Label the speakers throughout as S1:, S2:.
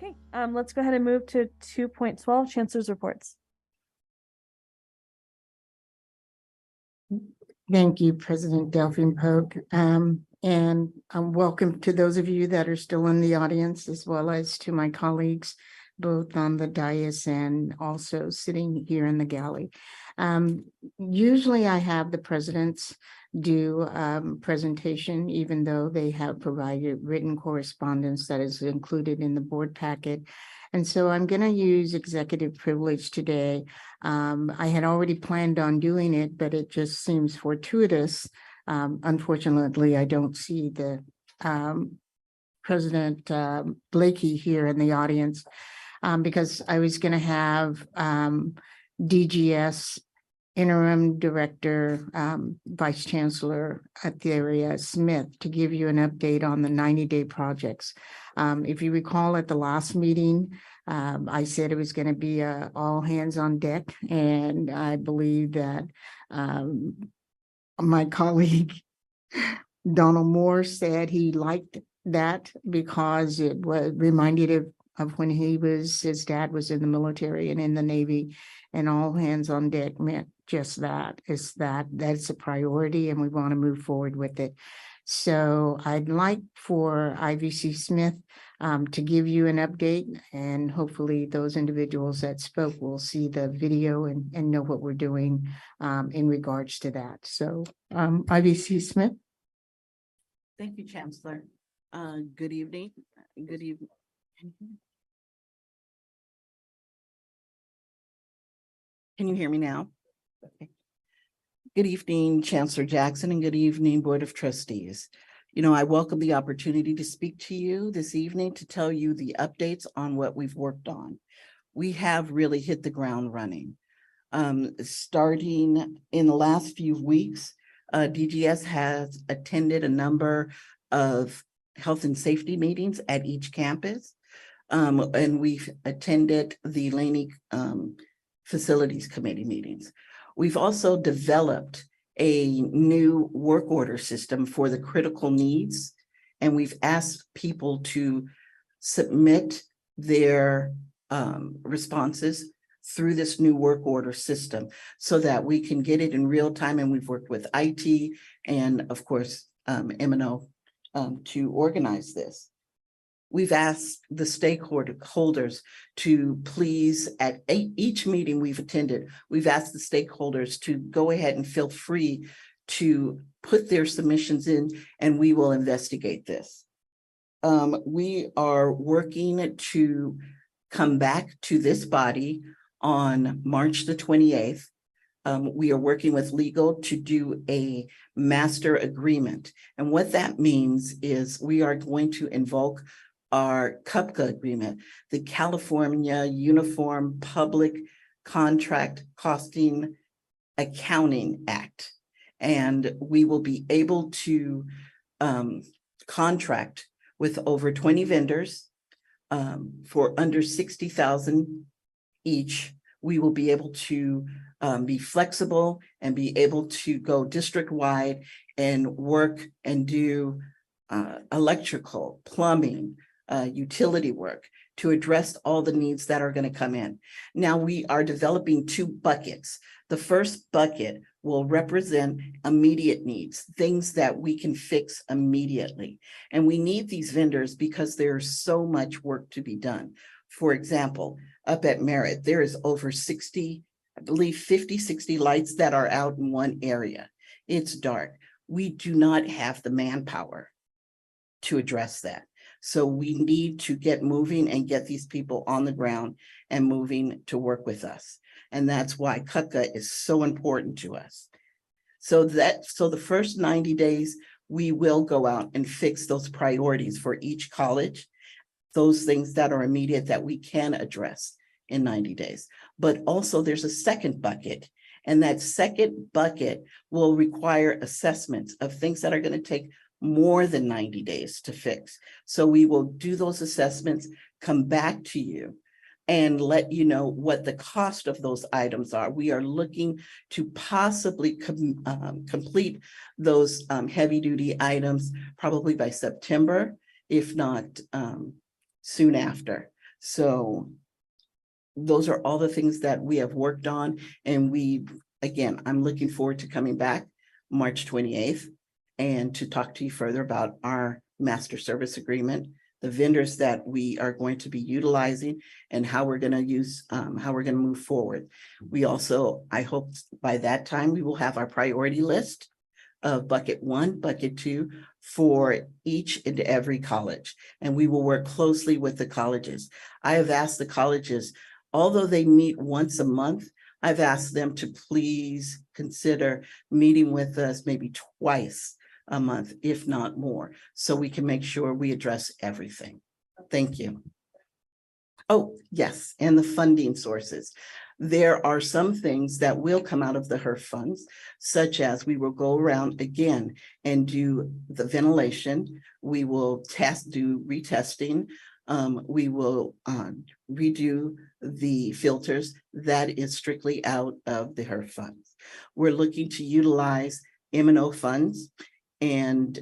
S1: Okay, let's go ahead and move to 2.12, Chancellor's reports.
S2: Thank you, President Delphine Polk. And welcome to those of you that are still in the audience, as well as to my colleagues, both on the dais and also sitting here in the galley. Usually I have the presidents do presentation, even though they have provided written correspondence that is included in the board packet. And so I'm going to use executive privilege today. I had already planned on doing it, but it just seems fortuitous. Unfortunately, I don't see the President Blakey here in the audience because I was going to have DGS Interim Director, Vice Chancellor Atheria Smith to give you an update on the 90-day projects. If you recall at the last meeting, I said it was going to be all hands on deck, and I believe that my colleague Donald Moore said he liked that because it was reminded of when his dad was in the military and in the Navy, and all hands on deck meant just that. That's a priority and we want to move forward with it. So I'd like for IVC Smith to give you an update, and hopefully those individuals that spoke will see the video and know what we're doing in regards to that. So IVC Smith.
S3: Thank you, Chancellor. Good evening. Good evening. Can you hear me now? Okay. Good evening, Chancellor Jackson, and good evening, Board of Trustees. You know, I welcome the opportunity to speak to you this evening to tell you the updates on what we've worked on. We have really hit the ground running. Starting in the last few weeks, DGS has attended a number of health and safety meetings at each campus, and we've attended the Laney Facilities Committee meetings. We've also developed a new work order system for the critical needs, and we've asked people to submit their responses through this new work order system so that we can get it in real time. And we've worked with IT and, of course, M&O to organize this. We've asked the stakeholders to please, at each meeting we've attended, we've asked the stakeholders to go ahead and feel free to put their submissions in, and we will investigate this. We are working to come back to this body on March the 28th. We are working with legal to do a master agreement. And what that means is we are going to invoke our CUPCA agreement, the California Uniform Public Contract Costing Accounting Act. And we will be able to contract with over 20 vendors for under $60,000 each. We will be able to be flexible and be able to go district-wide and work and do electrical, plumbing, utility work to address all the needs that are going to come in. Now we are developing two buckets. The first bucket will represent immediate needs, things that we can fix immediately. And we need these vendors because there's so much work to be done. For example, up at Merritt, there is over 60, I believe 50, 60 lights that are out in one area. It's dark. We do not have the manpower to address that. So we need to get moving and get these people on the ground and moving to work with us. And that's why CUPCA is so important to us. So the first 90 days, we will go out and fix those priorities for each college, those things that are immediate that we can address in 90 days. But also there's a second bucket, and that second bucket will require assessments of things that are going to take more than 90 days to fix. So we will do those assessments, come back to you, and let you know what the cost of those items are. We are looking to possibly complete those heavy duty items probably by September, if not soon after. So those are all the things that we have worked on. And again, I'm looking forward to coming back March 28th and to talk to you further about our master service agreement, the vendors that we are going to be utilizing, and how we're going to move forward. We also, I hope by that time, we will have our priority list of bucket 1, bucket 2 for each and every college. And we will work closely with the colleges. I have asked the colleges, although they meet once a month, I've asked them to please consider meeting with us maybe twice a month, if not more, so we can make sure we address everything. Thank you. Oh, yes, and the funding sources. There are some things that will come out of the HERF funds, such as we will go around again and do the ventilation. We will do retesting. We will redo the filters. That is strictly out of the HERF funds. We're looking to utilize M&O funds and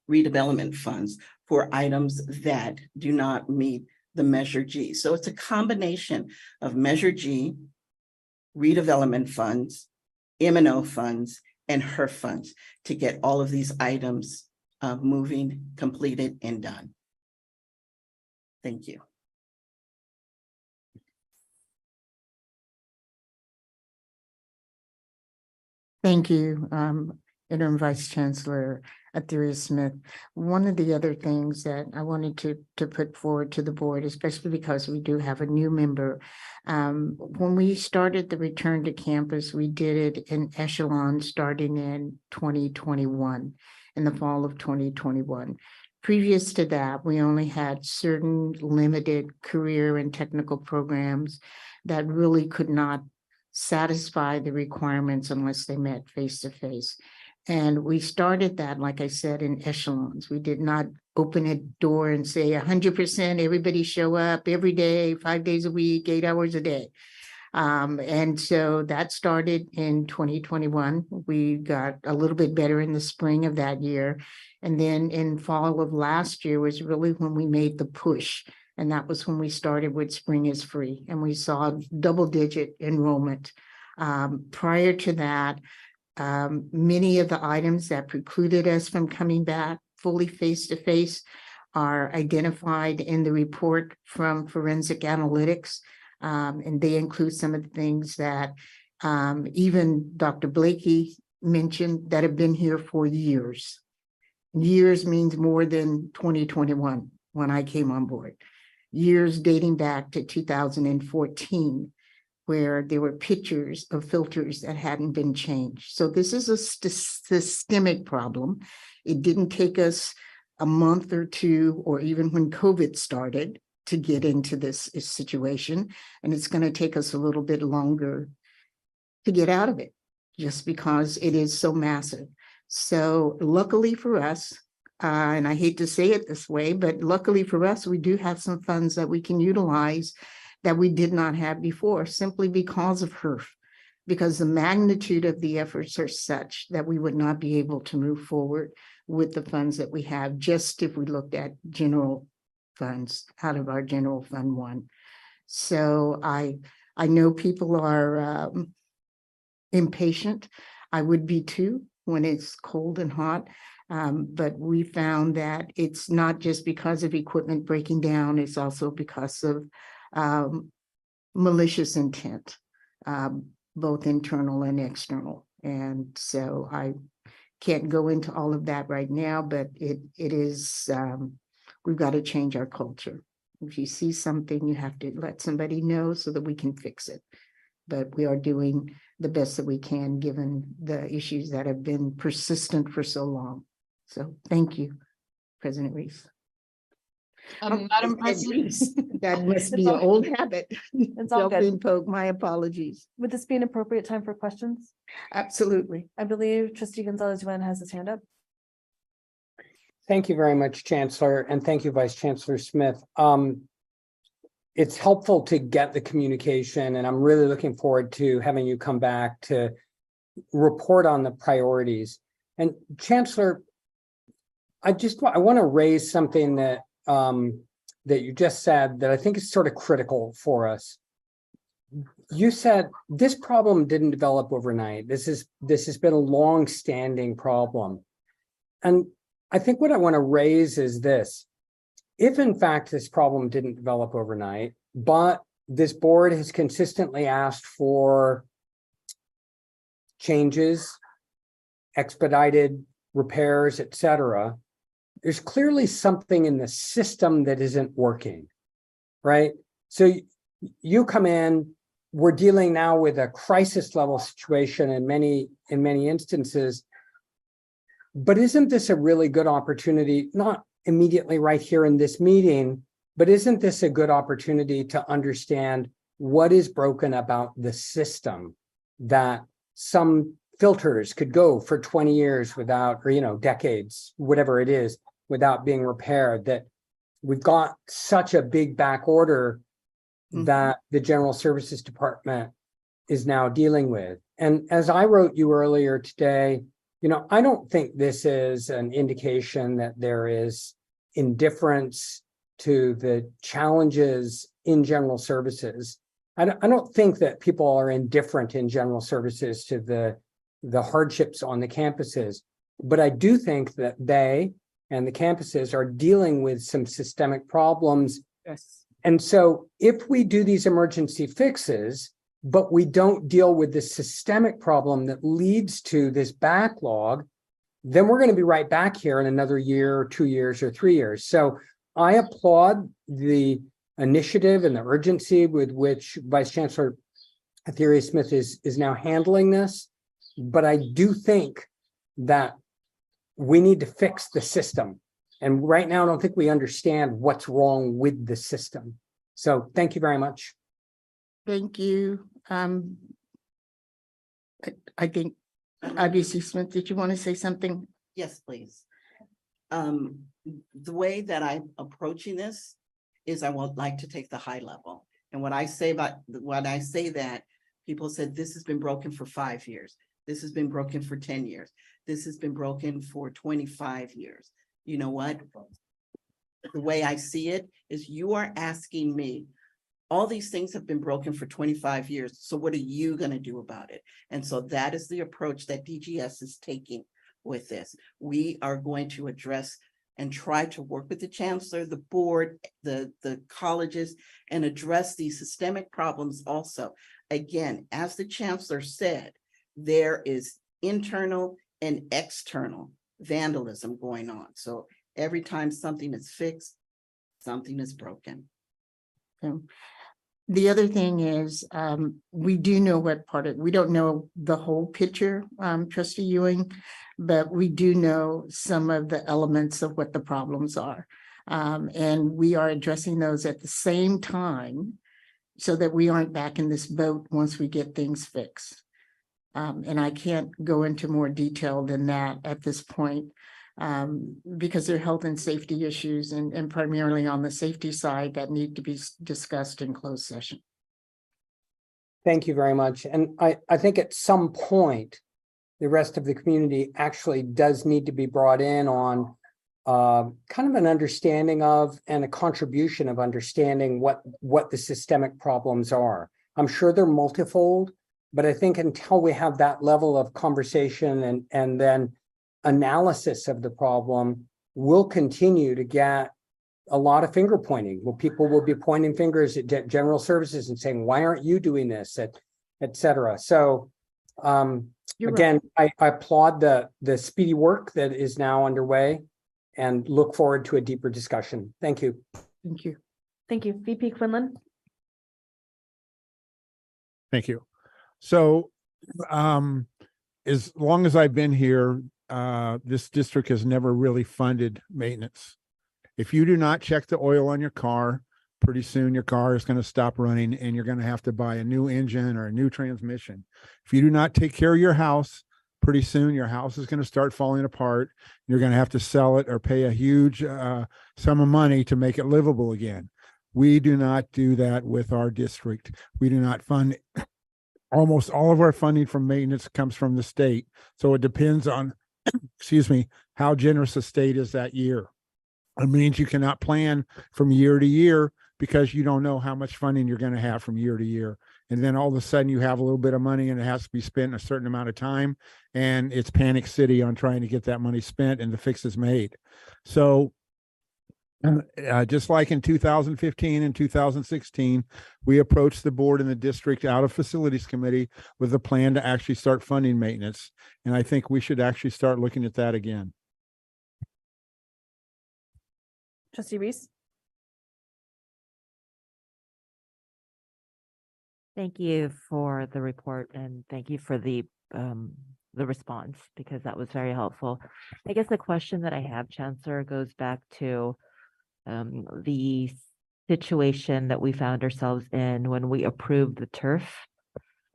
S3: redevelopment funds for items that do not meet the Measure G. So it's a combination of Measure G, redevelopment funds, M&O funds, and HERF funds to get all of these items moving, completed, and done. Thank you.
S2: Thank you, Interim Vice Chancellor Atheria Smith. One of the other things that I wanted to put forward to the board, especially because we do have a new member, when we started the return to campus, we did it in echelon starting in 2021, in the fall of 2021. Previous to that, we only had certain limited career and technical programs that really could not satisfy the requirements unless they met face-to-face. And we started that, like I said, in echelons. We did not open a door and say 100% everybody show up every day, 5 days a week, 8 hours a day. And so that started in 2021. We got a little bit better in the spring of that year. And then in fall of last year was really when we made the push. And that was when we started with Spring is Free. And we saw double-digit enrollment. Prior to that, many of the items that precluded us from coming back fully face-to-face are identified in the report from Forensic Analytics. And they include some of the things that even Dr. Blakey mentioned that have been here for years. Years means more than 2021 when I came on board. Years dating back to 2014, where there were pictures of filters that hadn't been changed. So this is a systemic problem. It didn't take us a month or two, or even when COVID started, to get into this situation. And it's going to take us a little bit longer to get out of it, just because it is so massive. So luckily for us, and I hate to say it this way, but luckily for us, we do have some funds that we can utilize that we did not have before, simply because of HERF, because the magnitude of the efforts are such that we would not be able to move forward with the funds that we have, just if we looked at general funds out of our general fund 1. So I know people are impatient. I would be too when it's cold and hot. But we found that it's not just because of equipment breaking down, it's also because of malicious intent, both internal and external. And so I can't go into all of that right now, but it is, we've got to change our culture. If you see something, you have to let somebody know so that we can fix it. But we are doing the best that we can, given the issues that have been persistent for so long. So thank you, President Reese.
S4: Madam President,
S2: That must be
S1: It's
S2: an
S1: all-
S2: old habit.
S1: It's all good.
S2: Self-invoke, my apologies.
S1: Would this be an appropriate time for questions?
S2: Absolutely.
S1: I believe Trustee Gonzalez-Yuan has his hand up.
S4: thank you very much, Chancellor, and thank you, Vice Chancellor Smith. It's helpful to get the communication, and I'm really looking forward to having you come back to report on the priorities. And Chancellor, I want to raise something that that you just said that I think is sort of critical for us. You said this problem didn't develop overnight. This has been a long-standing problem. And I think what I want to raise is this. If in fact this problem didn't develop overnight, but this board has consistently asked for changes, expedited repairs, etc., there's clearly something in the system that isn't working, right? So you come in, we're dealing now with a crisis level situation in many instances, but isn't this a really good opportunity, not immediately right here in this meeting, but isn't this a good opportunity to understand what is broken about the system, that some filters could go for 20 years without, or decades, whatever it is, without being repaired, that we've got such a big back order that the General Services Department is now dealing with. And as I wrote you earlier today, I don't think this is an indication that there is indifference to the challenges in general services. I don't think that people are indifferent in general services to the hardships on the campuses, but I do think that they and the campuses are dealing with some systemic problems.
S3: Yes.
S4: And so if we do these emergency fixes, but we don't deal with the systemic problem that leads to this backlog, then we're going to be right back here in another year or 2 years or 3 years. So I applaud the initiative and the urgency with which Vice Chancellor Atheria Smith is now handling this. But I do think that we need to fix the system. And right now, I don't think we understand what's wrong with the system. So thank you very much.
S2: Thank you. I think IBC Smith, did you want to say something?
S3: Yes, please. The way that I'm approaching this is I would like to take the high level. And when I say that, people said this has been broken for 5 years. This has been broken for 10 years. This has been broken for 25 years. You know what? The way I see it is you are asking me, all these things have been broken for 25 years. So what are you going to do about it? And so that is the approach that DGS is taking with this. We are going to address and try to work with the chancellor, the board, the colleges, and address these systemic problems also. Again, as the chancellor said, there is internal and external vandalism going on. So every time something is fixed, something is broken.
S2: The other thing is, we do know we don't know the whole picture, Trustee Ewing, but we do know some of the elements of what the problems are. And we are addressing those at the same time so that we aren't back in this boat once we get things fixed. And I can't go into more detail than that at this point, because they're health and safety issues and primarily on the safety side that need to be discussed in closed session.
S4: Thank you very much. And I think at some point, the rest of the community actually does need to be brought in on kind of an understanding of and a contribution of understanding what the systemic problems are. I'm sure they're multifold, but I think until we have that level of conversation and then analysis of the problem, we'll continue to get a lot of finger pointing. Well, people will be pointing fingers at general services and saying, why aren't you doing this, et cetera. So again, right. I applaud the speedy work that is now underway and look forward to a deeper discussion. Thank you.
S2: Thank you.
S1: Thank you. VP Quinlan.
S5: Thank you. So as long as I've been here, this district has never really funded maintenance. If you do not check the oil on your car, pretty soon your car is going to stop running and you're going to have to buy a new engine or a new transmission. If you do not take care of your house, pretty soon your house is going to start falling apart. You're going to have to sell it or pay a huge sum of money to make it livable again. We do not do that with our district. We do not fund. Almost all of our funding from maintenance comes from the state. So it depends on, excuse me, how generous the state is that year. It means you cannot plan from year to year because you don't know how much funding you're going to have from year to year. And then all of a sudden you have a little bit of money and it has to be spent in a certain amount of time. And it's panic city on trying to get that money spent and the fixes made. So just like in 2015 and 2016, we approached the board and the district out of facilities committee with a plan to actually start funding maintenance. And I think we should actually start looking at that again.
S1: Trustee Reese.
S6: Thank you for the report and thank you for the response because that was very helpful. I guess the question that I have, Chancellor, goes back to the situation that we found ourselves in when we approved the turf.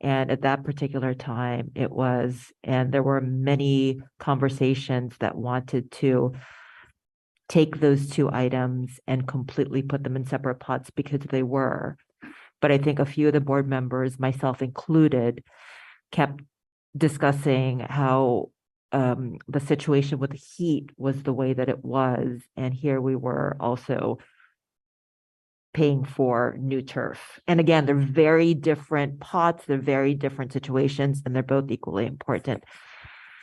S6: And at that particular time, and there were many conversations that wanted to take those two items and completely put them in separate pots because they were. But I think a few of the board members, myself included, kept discussing how the situation with the heat was the way that it was. And here we were also paying for new turf. And again, they're very different pots, they're very different situations, and they're both equally important.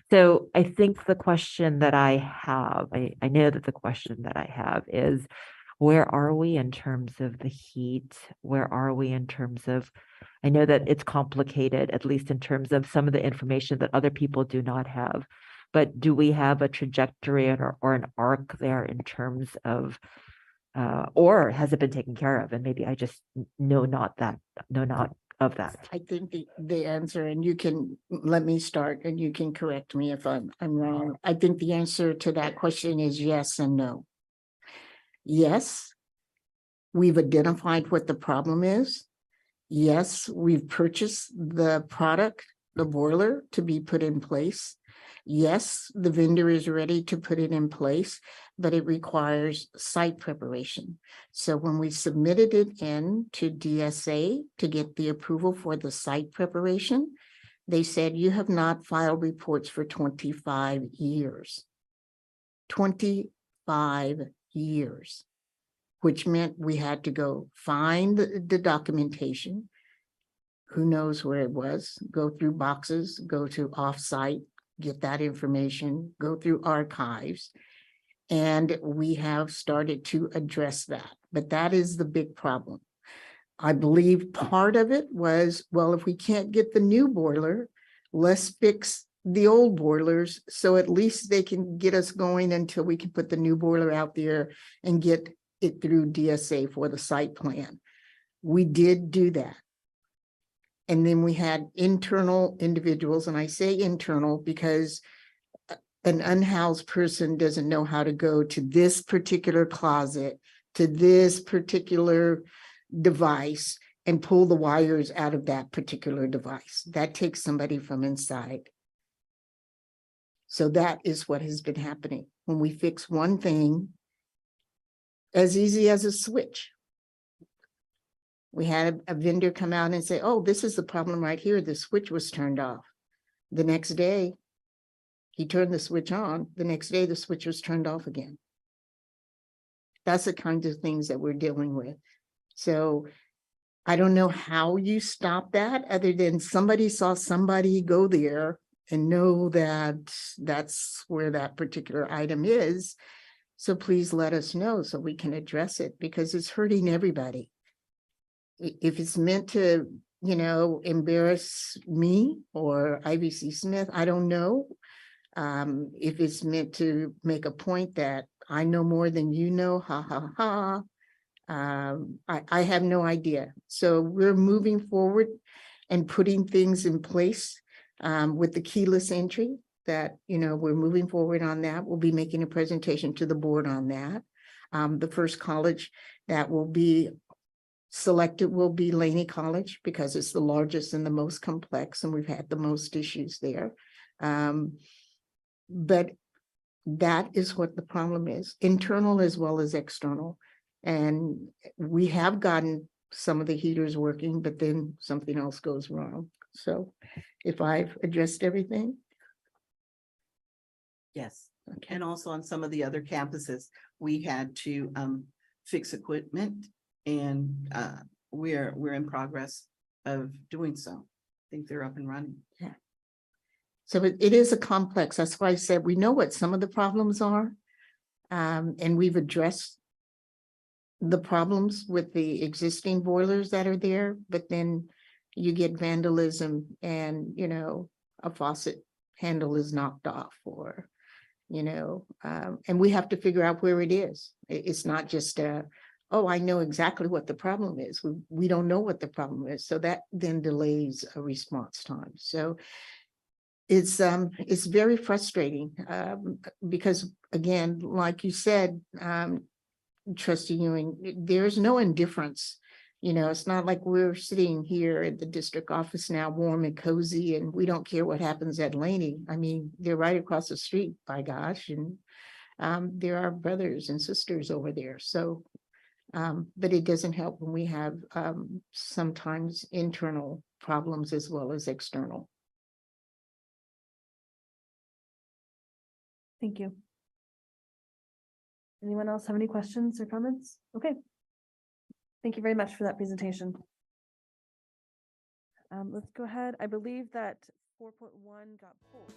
S6: So I think the question that I have, I know that the question that I have is, where are we in terms of the heat? Where are we in terms of, I know that it's complicated, at least in terms of some of the information that other people do not have, but do we have a trajectory or an arc there in terms of, or has it been taken care of? And maybe I just know not of that.
S2: I think the answer, and you can let me start and you can correct me if I'm wrong. I think the answer to that question is yes and no. Yes, we've identified what the problem is. Yes, we've purchased the product, the boiler, to be put in place. Yes, the vendor is ready to put it in place, but it requires site preparation. So when we submitted it in to DSA to get the approval for the site preparation, they said, you have not filed reports for 25 years. 25 years, which meant we had to go find the documentation. Who knows where it was? Go through boxes, go to offsite, get that information, go through archives. And we have started to address that. But that is the big problem. I believe part of it was, well, if we can't get the new boiler, let's fix the old boilers, so at least they can get us going until we can put the new boiler out there and get it through DSA for the site plan. We did do that. And then we had internal individuals, and I say internal because an unhoused person doesn't know how to go to this particular closet, to this particular device, and pull the wires out of that particular device. That takes somebody from inside. So that is what has been happening. When we fix one thing, as easy as a switch. We had a vendor come out and say, oh, this is the problem right here. The switch was turned off. The next day, he turned the switch on. The next day, the switch was turned off again. That's the kinds of things that we're dealing with. So I don't know how you stop that other than somebody saw somebody go there and know that that's where that particular item is. So please let us know so we can address it because it's hurting everybody. If it's meant to, embarrass me or IVC Smith, I don't know. If it's meant to make a point that I know more than you know, ha, ha, ha. I have no idea. So we're moving forward and putting things in place with the keyless entry that, we're moving forward on that. We'll be making a presentation to the board on that. The first college that will be selected will be Laney College because it's the largest and the most complex, and we've had the most issues there. But that is what the problem is, internal as well as external. And we have gotten some of the heaters working, but then something else goes wrong. So if I've addressed everything.
S3: Yes.
S2: Okay.
S3: And also on some of the other campuses, we had to fix equipment, and we're in progress of doing so. I think they're up and running.
S2: So it is a complex. That's why I said we know what some of the problems are. And we've addressed the problems with the existing boilers that are there, but then you get vandalism and, you know, a faucet handle is knocked off, or, you know, and we have to figure out where it is. It's not just oh, I know exactly what the problem is. We don't know what the problem is. So that then delays a response time. So it's very frustrating, because again, like you said, Trustee Ewing, there's no indifference. You know, it's not like we're sitting here at the district office now, warm and cozy, and we don't care what happens at Laney. I mean, they're right across the street, by gosh, and there are brothers and sisters over there. So, but it doesn't help when we have sometimes internal problems as well as external.
S1: Thank you. Anyone else have any questions or comments? Okay. Thank you very much for that presentation. Let's go ahead. I believe that 4.1 got pulled.